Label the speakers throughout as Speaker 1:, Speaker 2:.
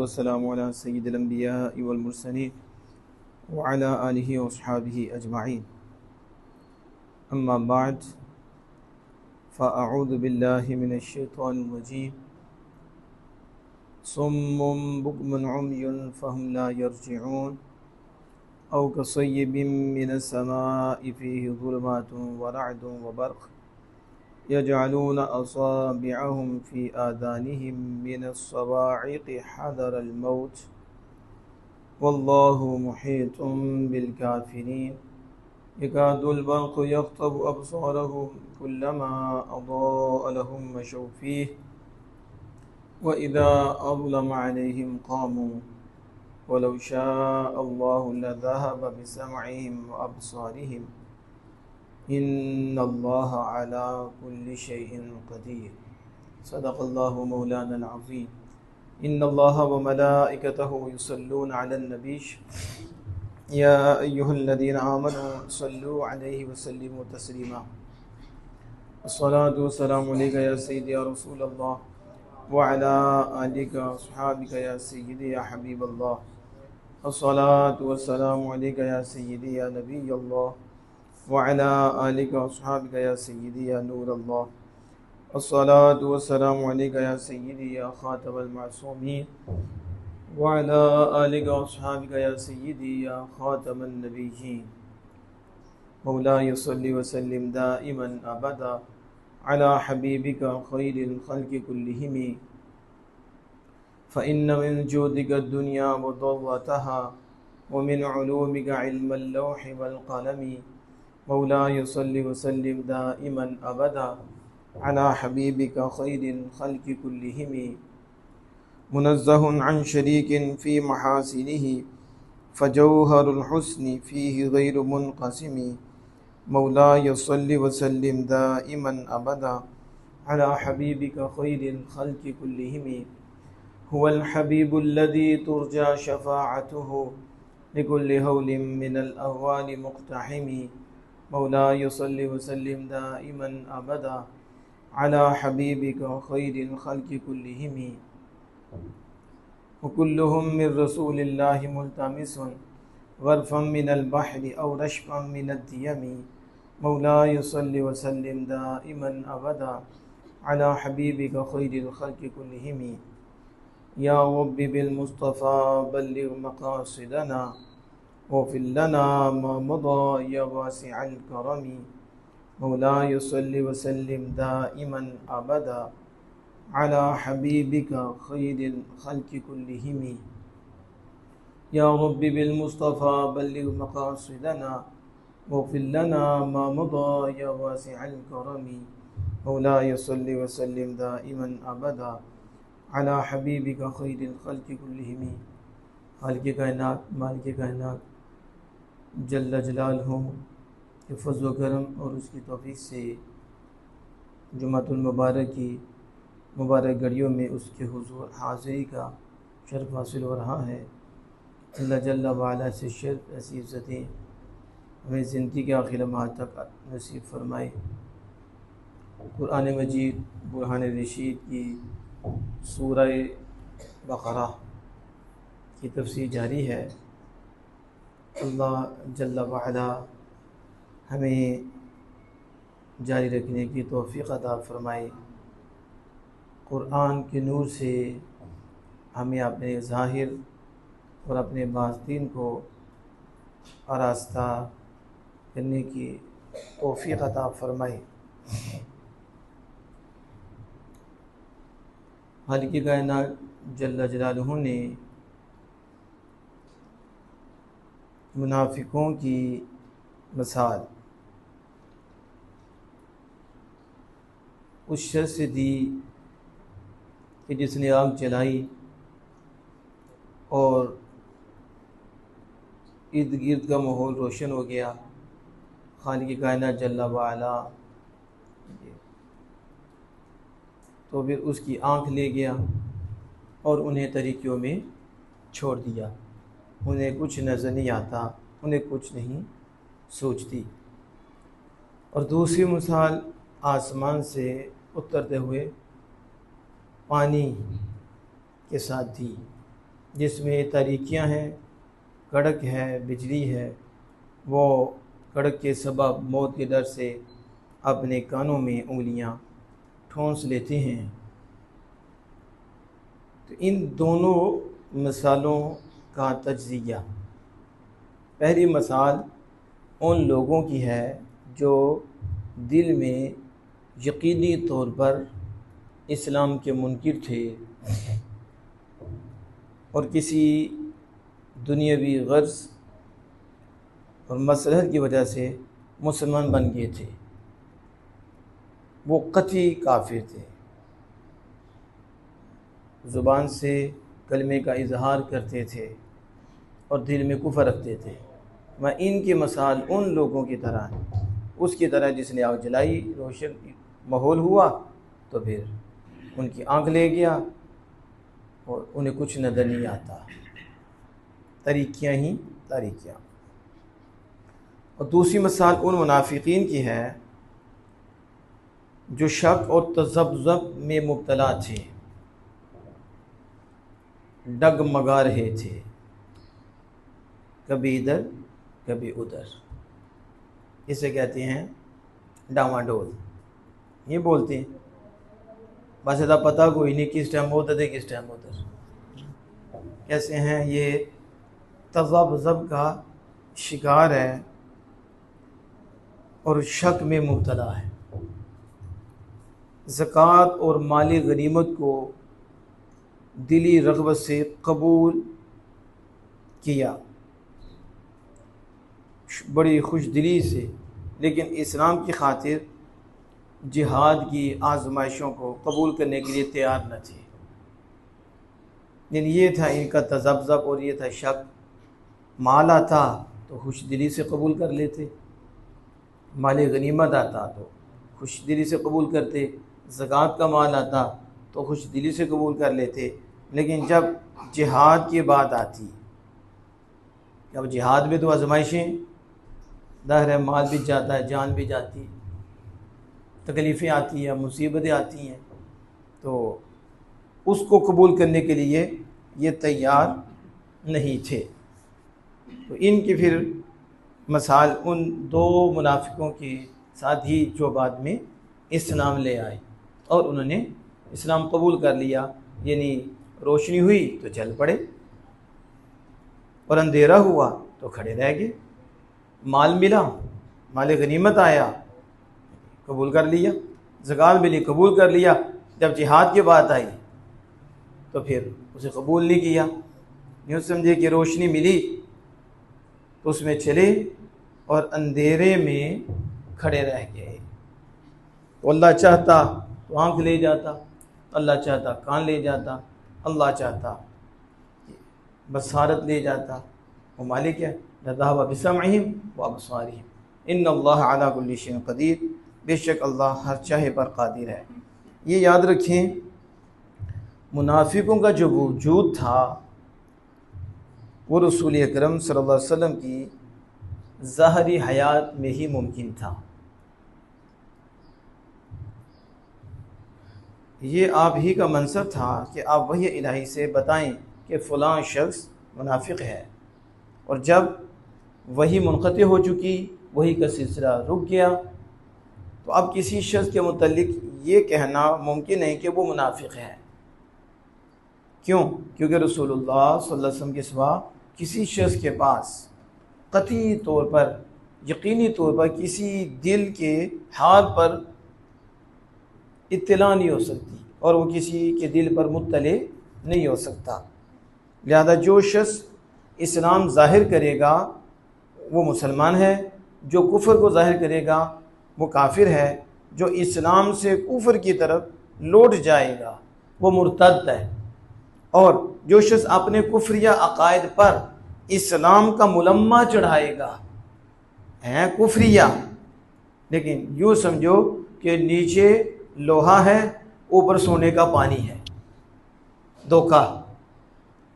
Speaker 1: والسلام على سيد الأنبياء والمرسلين وعلى آله وأصحابه أجمعين. أما بعد، فأعوذ بالله من الشيطان الرجيم. صم بكم عمي فهم لا يرجعون أو كصيب من السماء فيه ظلمات ورعد وبرق يجعلون أصابعهم في آذانهم من الصواعق حذر الموت والله محيط بالكافرين يكاد البرق يخطف أبصارهم كلما أضاء لهم مشوا فيه وإذا أظلم عليهم قاموا ولو شاء الله لذهب بسمعهم وأبصارهم إن الله على كل شيء قدير. صدق الله مولانا العظيم. إن الله وملائكته يصلون على النبي يا أيها الذين آمنوا صلوا عليه وسلموا تسليما. الصلاة والسلام عليك يا سيدي يا رسول الله وعلى آلك وصحابك يا سيدي يا حبيب الله. الصلاة والسلام عليك يا سيدي يا نبي الله وعلى آلك وصحابك يا سيدي يا نور الله. الصلاة والسلام عليك يا سيدي يا خاتم المعصومين وعلى آلك وصحابك يا سيدي يا خاتم النبيين. مولاي صل وسلم دائما أبدا على حبيبك خير الخلق كلهم فإن من جودك الدنيا وضرتها ومن علومك علم اللوح والقلم. مولاي صل وسلم دائما أبدا على حبيبك خير الخلق كلهم منزه عن شريك في محاسنه فجوهر الحسن فيه غير منقسم. مولاي صل وسلم دائما أبدا على حبيبك خير الخلق كلهم هو الحبيب الذي ترجى شفاعته لكل هول من الأهوال مقتحم. مولاي صل وسلم دائما أبدا على حبيبك خير الخلق كلهم وكلهم من رسول الله ملتمس غرفا من البحر أو رشفا من الديم. مولاي صل وسلم دائما أبدا على حبيبك خير الخلق كلهم. يا رب بالمصطفى بلغ مقاصدنا واغفر لنا ما مضى يا واسع الكرم. مولاي صل وسلم دائما أبدا على حبيبك خير الخلق كلهم. يا رب بالمصطفى بلغ مقاصدنا واغفر لنا ما مضى يا واسع الكرم. مولاي صل وسلم دائما أبدا على حبيبك خير الخلق كلهم. خالق کائنات مالک کائنات جل جلالہ کے فضل و کرم اور اس کی توفیق سے جمعۃ المبارک کی مبارک گھڑیوں میں اس کے حضور حاضری کا شرف حاصل ہو رہا ہے. اللہ جل وعلا سے شرف ایسی عزتیں ہمیں زندگی کے آخر لمحات تک نصیب فرمائے. قرآن مجید برہان رشید کی سورہ بقرہ کی تفسیر جاری ہے. اللہ جل وعلا ہمیں جاری رکھنے کی توفیق عطا فرمائے. قرآن کے نور سے ہمیں اپنے ظاہر اور اپنے باطن کو آراستہ کرنے کی توفیق عطا فرمائے. خالق کائنات جل جلالہ نے منافقوں کی مثال اس شخص سے دی کہ جس نے آگ جلائی اور ارد گرد کا ماحول روشن ہو گیا. خالق کائنات جل وعلا تو پھر اس کی آنکھ لے گیا اور انہیں طریقوں میں چھوڑ دیا. انہیں کچھ نظر نہیں آتا, انہیں کچھ نہیں سوچتی. اور دوسری مثال آسمان سے اترتے ہوئے پانی کے ساتھ دی جس میں تاریکیاں ہیں، کڑک ہے، بجلی ہے، وہ کڑک کے سبب موت کے ڈر سے اپنے کانوں میں انگلیاں ٹھونس لیتے ہیں۔ تو ان دونوں مثالوں کا تجزیہ، پہلی مثال ان لوگوں کی ہے جو دل میں یقینی طور پر اسلام کے منکر تھے اور کسی دنیاوی غرض اور مصلحت کی وجہ سے مسلمان بن گئے تھے، وہ قطعی کافر تھے، زبان سے کلمے کا اظہار کرتے تھے اور دل میں کفر رکھتے تھے۔ میں ان کی مثال ان لوگوں کی طرح ہے، اس کی طرح جس نے آگ جلائی، روشن ماحول ہوا تو پھر ان کی آنکھ لے گیا اور انہیں کچھ نظر نہیں آتا، تاریکیاں ہی تاریکیاں۔ اور دوسری مثال ان منافقین کی ہے جو شک اور تذبذب میں مبتلا تھے، ڈگمگا رہے تھے، کبھی ادھر کبھی ادھر، اسے کہتے ہیں ڈاواڈول۔ یہ بولتے ہیں بس ادھر پتہ کوئی نہیں کس ٹائم ادھر ہے کس ٹائم ادھر۔ کیسے ہیں یہ تذبذب کا شکار ہے اور شک میں مبتلا ہے۔ زکوٰۃ اور مالی غنیمت کو دلی رغبت سے قبول کیا، بڑی خوش دلی سے، لیکن اسلام کی خاطر جہاد کی آزمائشوں کو قبول کرنے کے لیے تیار نہ تھے۔ لیکن یہ تھا ان کا تذبذب اور یہ تھا شک۔ مال آتا تو خوش دلی سے قبول کر لیتے، مال غنیمت آتا تو خوش دلی سے قبول کرتے، زکوٰۃ کا مال آتا تو خوش دلی سے قبول کر لیتے، لیکن جب جہاد کی بات آتی، جب جہاد میں تو آزمائشیں، ظاہر ہے مال بھی جاتا ہے، جان بھی جاتی، تکلیفیں آتی ہیں، مصیبتیں آتی ہیں، تو اس کو قبول کرنے کے لیے یہ تیار نہیں تھے۔ تو ان کی پھر مثال ان دو منافقوں کے ساتھ ہی جو بعد میں اسلام لے آئے اور انہوں نے اسلام قبول کر لیا، یعنی روشنی ہوئی تو چل پڑے اور اندھیرا ہوا تو کھڑے رہ گئے، مال ملا، مال غنیمت آیا قبول کر لیا، زکوٰۃ ملی قبول کر لیا، جب جہاد کی بات آئی تو پھر اسے قبول نہیں کیا، یوں سمجھے کہ روشنی ملی تو اس میں چلے اور اندھیرے میں کھڑے رہ گئے۔ تو اللہ چاہتا تو آنکھ لے جاتا، اللہ چاہتا کان لے جاتا، اللہ چاہتا بصارت لے جاتا، وہ مالک ہے، لذهب بسمعهم وابصارهم ان اللہ علی کل شیء قدیر، بے شک اللہ ہر چاہے پر قادر ہے۔ یہ یاد رکھیں، منافقوں کا جو وجود تھا وہ رسول اکرم صلی اللہ علیہ وسلم کی ظاہری حیات میں ہی ممکن تھا۔ یہ آپ ہی کا منصب تھا کہ آپ وحی الہی سے بتائیں کہ فلاں شخص منافق ہے، اور جب وحی منقطع ہو چکی، وحی کا سلسلہ رک گیا، تو اب کسی شخص کے متعلق یہ کہنا ممکن نہیں کہ وہ منافق ہے۔ کیوں؟ کیونکہ رسول اللہ صلی اللہ علیہ وسلم کے سوا کسی شخص کے پاس قطعی طور پر، یقینی طور پر کسی دل کے حال پر اطلاع نہیں ہو سکتی، اور وہ کسی کے دل پر مطلع نہیں ہو سکتا۔ لہذا جو شخص اسلام ظاہر کرے گا وہ مسلمان ہے، جو کفر کو ظاہر کرے گا وہ کافر ہے، جو اسلام سے کفر کی طرف لوٹ جائے گا وہ مرتد ہے، اور جو شخص اپنے کفریہ عقائد پر اسلام کا ملمہ چڑھائے گا ہیں کفریہ، لیکن یوں سمجھو کہ نیچے لوہا ہے اوپر سونے کا پانی ہے، دھوکہ،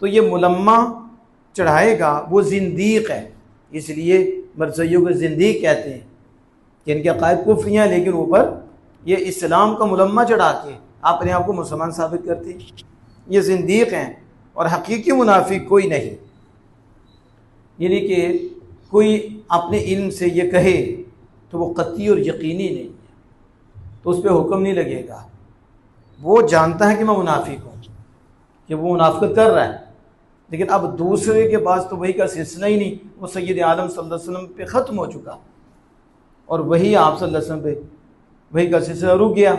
Speaker 1: تو یہ ملمہ چڑھائے گا وہ زندیق ہے۔ اس لیے مرزائیوں کو زندیق کہتے ہیں کہ ان کے عقائد کفریاں، لیکن اوپر یہ اسلام کا ملمہ چڑھا کے اپنے آپ کو مسلمان ثابت کرتے ہیں، یہ زندیق ہیں۔ اور حقیقی منافق کوئی نہیں۔ یعنی کہ کوئی اپنے علم سے یہ کہے تو وہ قطعی اور یقینی نہیں ہے، تو اس پہ حکم نہیں لگے گا۔ وہ جانتا ہے کہ میں منافق ہوں، کہ وہ منافقت کر رہا ہے، لیکن اب دوسرے کے پاس تو وہی کا سلسلہ ہی نہیں، وہ سید عالم صلی اللہ علیہ وسلم پہ ختم ہو چکا، اور وہی آپ صلی اللہ علیہ وسلم پہ وہی کا سلسلہ رک گیا۔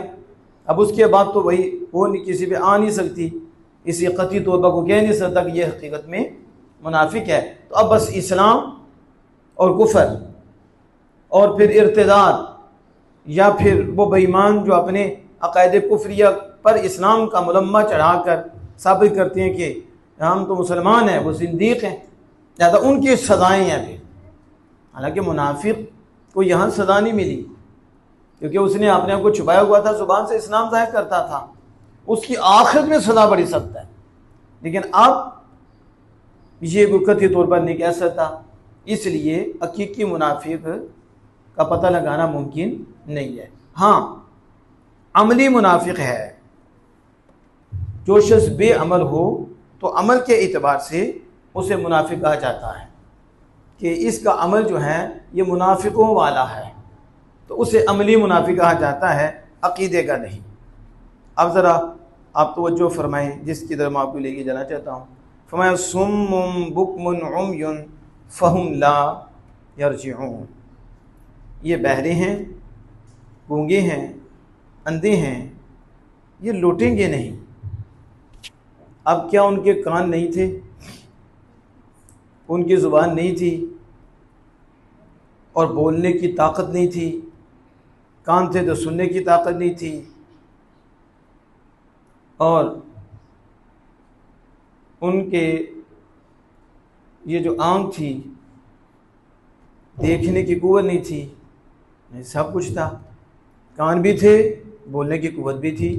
Speaker 1: اب اس کے بعد تو وہی وہ کسی پہ آ نہیں سکتی، اسی قطعی طور پر کو کہہ نہیں سکتا کہ یہ حقیقت میں منافق ہے۔ تو اب بس اسلام اور کفر اور پھر ارتداد، یا پھر وہ بے ایمان جو اپنے عقائد کفریہ پر اسلام کا ملمہ چڑھا کر ثابت کرتے ہیں کہ ہم تو مسلمان ہیں، وہ زندیق ہیں، لہٰذا ان کی سزائیں ہیں پھر۔ حالانکہ منافق کو یہاں سزا نہیں ملی، کیونکہ اس نے اپنے آپ کو چھپایا ہوا تھا، زبان سے اسلام ظاہر کرتا تھا، اس کی آخرت میں سزا بڑی سخت ہے، لیکن اب یہ قطعی طور پر نہیں کہہ سکتا۔ اس لیے حقیقی منافق کا پتہ لگانا ممکن نہیں ہے۔ ہاں، عملی منافق ہے، جو شخص بے عمل ہو تو عمل کے اعتبار سے اسے منافق کہا جاتا ہے، کہ اس کا عمل جو ہے یہ منافقوں والا ہے، تو اسے عملی منافق کہا جاتا ہے، عقیدے کا نہیں۔ اب ذرا آپ توجہ فرمائیں، جس کی طرف میں آپ کو لے کے جانا چاہتا ہوں۔ فرمایا صم بکم عمی فہم لا یرجعون، یہ بہرے ہیں، گونگے ہیں، اندھے ہیں، یہ لوٹیں گے نہیں۔ اب کیا ان کے کان نہیں تھے، ان کی زبان نہیں تھی، اور بولنے کی طاقت نہیں تھی؟ کان تھے تو سننے کی طاقت نہیں تھی، اور ان کے یہ جو آنکھ تھی دیکھنے کی قوت نہیں تھی؟ نہیں، سب کچھ تھا، کان بھی تھے، بولنے کی قوت بھی تھی،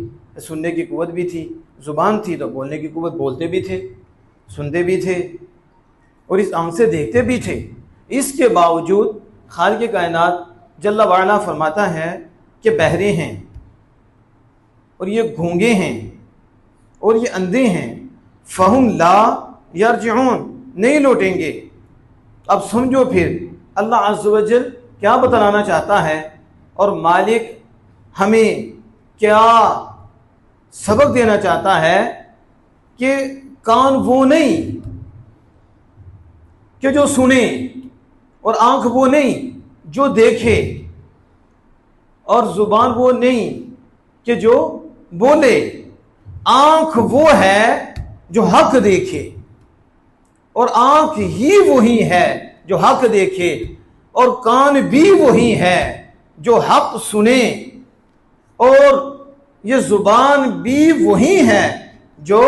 Speaker 1: سننے کی قوت بھی تھی، زبان تھی تو بولنے کی قوت، بولتے بھی تھے، سنتے بھی تھے، اور اس آنکھ سے دیکھتے بھی تھے۔ اس کے باوجود خالق کائنات جل وعلا فرماتا ہے کہ بہرے ہیں، اور یہ گونگے ہیں، اور یہ اندھے ہیں، فہم لا یرجعون، نہیں لوٹیں گے۔ اب سمجھو پھر اللہ عز و جل کیا بتلانا چاہتا ہے، اور مالک ہمیں کیا سبق دینا چاہتا ہے، کہ کان وہ نہیں کہ جو سنے، اور آنکھ وہ نہیں جو دیکھے، اور زبان وہ نہیں کہ جو بولے۔ آنکھ وہ ہے جو حق دیکھے، اور آنکھ ہی وہی ہے جو حق دیکھے، اور کان بھی وہی ہے جو حق سنے، اور یہ زبان بھی وہی ہے جو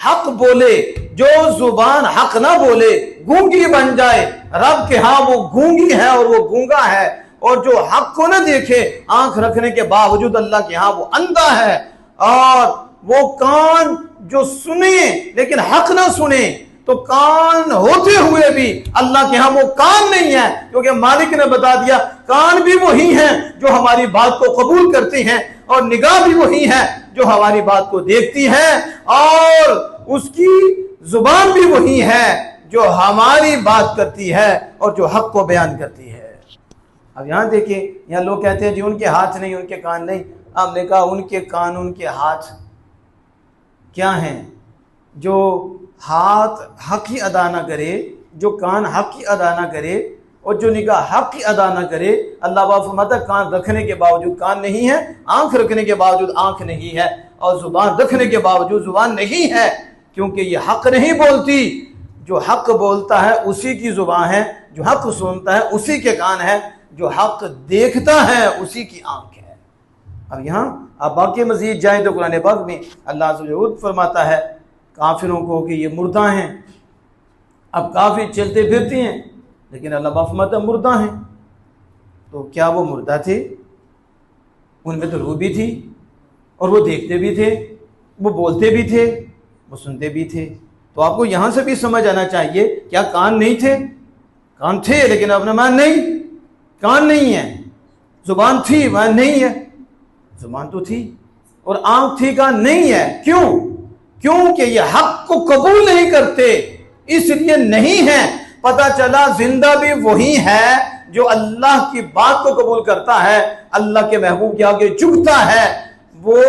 Speaker 1: حق بولے۔ جو زبان حق نہ بولے گونگی بن جائے، رب کے ہاں وہ گونگی ہے اور وہ گونگا ہے، اور جو حق کو نہ دیکھے آنکھ رکھنے کے باوجود اللہ کے ہاں وہ اندھا ہے، اور وہ کان جو سنے لیکن حق نہ سنے، تو کان ہوتے ہوئے بھی اللہ کے ہاں وہ کان نہیں ہے، کیونکہ مالک نے بتا دیا کان بھی وہی ہیں جو ہماری بات کو قبول کرتے ہیں، اور نگاہ بھی وہی ہے جو ہماری بات کو دیکھتی ہے، اور اس کی زبان بھی وہی ہے جو ہماری بات کرتی ہے اور جو حق کو بیان کرتی ہے۔ اب یہاں دیکھیں، یہاں لوگ کہتے ہیں جی ان کے ہاتھ نہیں، ان کے کان نہیں۔ آپ نے کہا ان کے کان، ان کے ہاتھ کیا ہیں؟ جو ہاتھ حق کی ادا نہ کرے، جو کان حق کی ادا نہ کرے، اور جو نگاہ حق کی ادا نہ کرے، اللہ باپ فرماتا ہے کان رکھنے کے باوجود کان نہیں ہے، آنکھ رکھنے کے باوجود آنکھ نہیں ہے، اور زبان رکھنے کے باوجود زبان نہیں ہے، کیونکہ یہ حق نہیں بولتی۔ جو حق بولتا ہے اسی کی زبان ہے، جو حق سنتا ہے اسی کے کان ہے، جو حق دیکھتا ہے اسی کی آنکھ ہے۔ اب یہاں آپ باقی مزید جائیں تو قرآن پاک میں اللہ عز و جل فرماتا ہے کافروں کو کہ یہ مردہ ہیں۔ اب کافر چلتے پھرتے ہیں، لیکن اللہ پاک فرماتا ہے مردہ ہیں۔ تو کیا وہ مردہ تھے؟ ان میں تو روح بھی تھی، اور وہ دیکھتے بھی تھے، وہ بولتے بھی تھے، وہ سنتے بھی تھے۔ تو آپ کو یہاں سے بھی سمجھ آنا چاہیے، کیا کان نہیں تھے؟ کان تھے، لیکن اپنا مان نہیں، کان نہیں ہے۔ زبان تھی، مان نہیں ہے۔ زبان تو تھی، اور آنکھ تھی، کان نہیں ہے۔ کیوں؟ کیونکہ یہ حق کو قبول نہیں کرتے اس لیے نہیں ہے۔ پتہ چلا زندہ بھی وہی ہے جو اللہ کی بات کو قبول کرتا ہے، اللہ کے محبوب کے آگے جھکتا ہے، وہ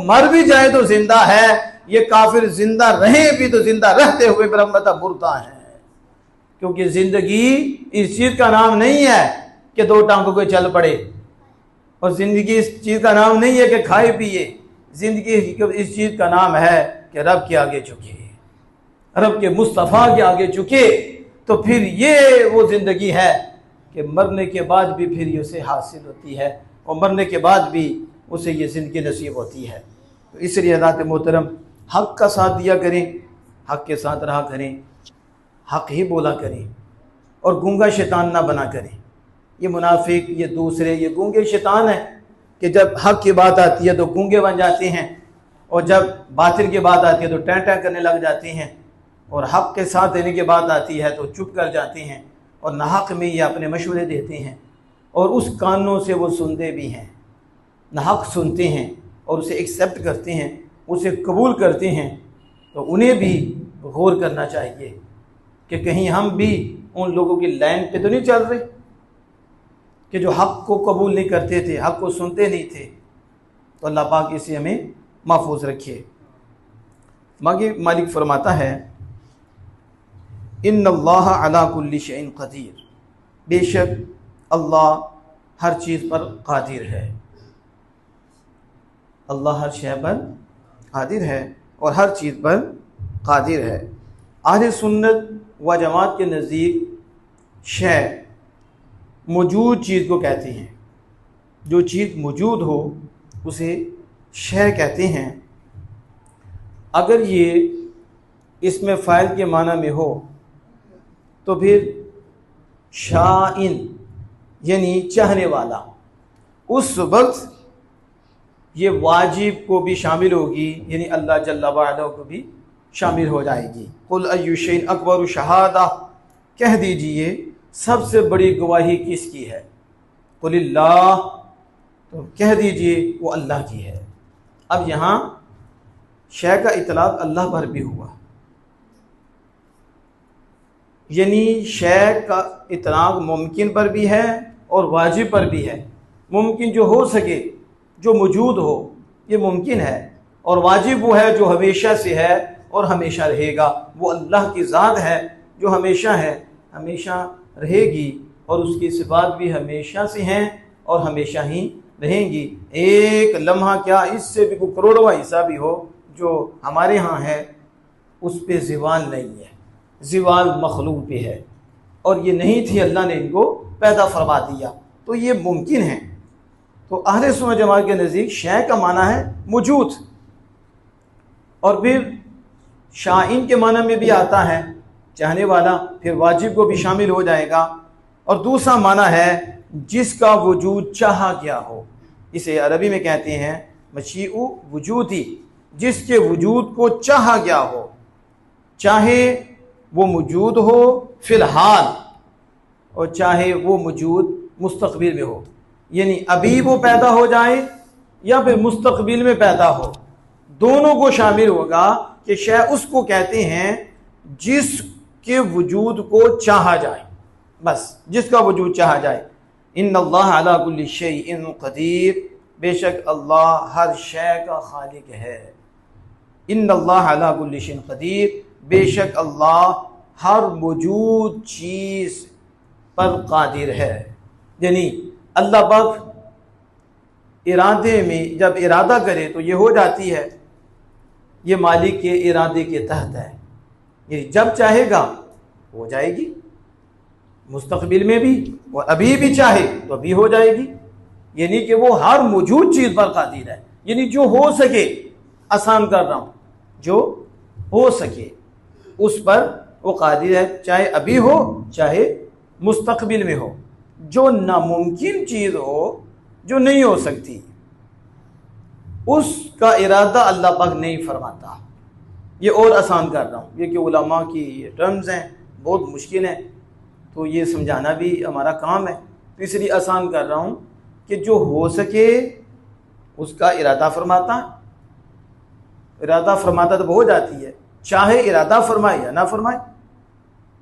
Speaker 1: مر بھی جائے تو زندہ ہے۔ یہ کافر زندہ رہے بھی تو زندہ رہتے ہوئے برحمتہ برتا ہے، کیونکہ زندگی اس چیز کا نام نہیں ہے کہ دو ٹانگوں کو چل پڑے، اور زندگی اس چیز کا نام نہیں ہے کہ کھائے پیے۔ زندگی اس چیز کا نام ہے کہ رب کے آگے جھکے، رب کے مصطفیٰ کے آگے جھکے، تو پھر یہ وہ زندگی ہے کہ مرنے کے بعد بھی پھر یہ اسے حاصل ہوتی ہے، اور مرنے کے بعد بھی اسے یہ زندگی نصیب ہوتی ہے۔ تو اس لیے حضرات محترم، حق کا ساتھ دیا کریں، حق کے ساتھ رہا کریں، حق ہی بولا کریں، اور گونگا شیطان نہ بنا کریں۔ یہ منافق، یہ دوسرے، یہ گونگے شیطان ہیں کہ جب حق کی بات آتی ہے تو گونگے بن جاتے ہیں، اور جب باطل کی بات آتی ہے تو ٹیں ٹیں کرنے لگ جاتے ہیں، اور حق کے ساتھ دینے کی بات آتی ہے تو چپ کر جاتے ہیں، اور ناحق میں یہ اپنے مشورے دیتے ہیں، اور اس کانوں سے وہ سنتے بھی ہیں، ناحق سنتے ہیں اور اسے ایکسیپٹ کرتے ہیں، اسے قبول کرتے ہیں۔ تو انہیں بھی غور کرنا چاہیے کہ کہیں ہم بھی ان لوگوں کی لائن پہ تو نہیں چل رہے کہ جو حق کو قبول نہیں کرتے تھے، حق کو سنتے نہیں تھے۔ تو اللہ پاک اسے ہمیں محفوظ رکھے۔ مالک فرماتا ہے ان اللہ علی کل شیء قدیر، بے شک اللہ ہر چیز پر قادر ہے، اللہ ہر شے پر قادر ہے اور ہر چیز پر قادر ہے۔ اہل سنت و جماعت کے نزدیک شے موجود چیز کو کہتے ہیں، جو چیز موجود ہو اسے شے کہتے ہیں۔ اگر یہ اس میں فاعل کے معنی میں ہو تو پھر شائن یعنی چاہنے والا، اس وقت یہ واجب کو بھی شامل ہوگی، یعنی اللہ جل وعلا کو بھی شامل ہو جائے گی۔ قل ای شیء اکبر شہادہ، کہہ دیجئے سب سے بڑی گواہی کس کی ہے؟ قل اللہ، تو کہہ دیجئے وہ اللہ کی ہے۔ اب یہاں شے کا اطلاق اللہ پر بھی ہوا، یعنی شے کا اطلاق ممکن پر بھی ہے اور واجب پر بھی ہے۔ ممکن جو ہو سکے، جو موجود ہو، یہ ممکن ہے، اور واجب وہ ہے جو ہمیشہ سے ہے اور ہمیشہ رہے گا۔ وہ اللہ کی ذات ہے جو ہمیشہ ہے، ہمیشہ رہے گی، اور اس کی صفات بھی ہمیشہ سے ہیں اور ہمیشہ ہی رہیں گی۔ ایک لمحہ کیا، اس سے بھی کوئی کروڑواں حصہ بھی ہو جو ہمارے ہاں ہے، اس پہ زوال نہیں ہے، زوال مخلوق پہ ہے، اور یہ نہیں تھی، اللہ نے ان کو پیدا فرما دیا، تو یہ ممکن ہے۔ تو اہل سنت جماعت کے نزدیک شے کا معنی ہے موجود، اور پھر شائن کے معنی میں بھی آتا ہے چاہنے والا، پھر واجب کو بھی شامل ہو جائے گا، اور دوسرا معنی ہے جس کا وجود چاہا گیا ہو، اسے عربی میں کہتے ہیں مشیء وجودی، جس کے وجود کو چاہا گیا ہو، چاہے وہ موجود ہو فی الحال اور چاہے وہ موجود مستقبل میں ہو، یعنی ابھی وہ پیدا ہو جائے یا پھر مستقبل میں پیدا ہو، دونوں کو شامل ہوگا کہ شے اس کو کہتے ہیں جس کے وجود کو چاہا جائے، بس جس کا وجود چاہا جائے۔ ان اللہ علی کل شیء قدیر، بے شک اللہ ہر شے کا خالق ہے۔ ان اللہ علی کل شیء قدیر، بے شک اللہ ہر موجود چیز پر قادر ہے، یعنی اللہ پاک ارادے میں جب ارادہ کرے تو یہ ہو جاتی ہے، یہ مالک کے ارادے کے تحت ہے، یعنی جب چاہے گا ہو جائے گی، مستقبل میں بھی اور ابھی بھی چاہے تو ابھی ہو جائے گی، یعنی کہ وہ ہر موجود چیز پر قادر ہے، یعنی جو ہو سکے، آسان کر رہا ہوں، جو ہو سکے اس پر وہ قادر ہے، چاہے ابھی ہو چاہے مستقبل میں ہو۔ جو ناممکن چیز ہو، جو نہیں ہو سکتی، اس کا ارادہ اللہ پاک نہیں فرماتا۔ یہ اور آسان کر رہا ہوں، یہ کہ علماء کی ٹرمز ہیں، بہت مشکل ہیں، تو یہ سمجھانا بھی ہمارا کام ہے، تو اس لیے آسان کر رہا ہوں کہ جو ہو سکے اس کا ارادہ فرماتا، ارادہ فرماتا تو ہو جاتی ہے، چاہے ارادہ فرمائے یا نہ فرمائے۔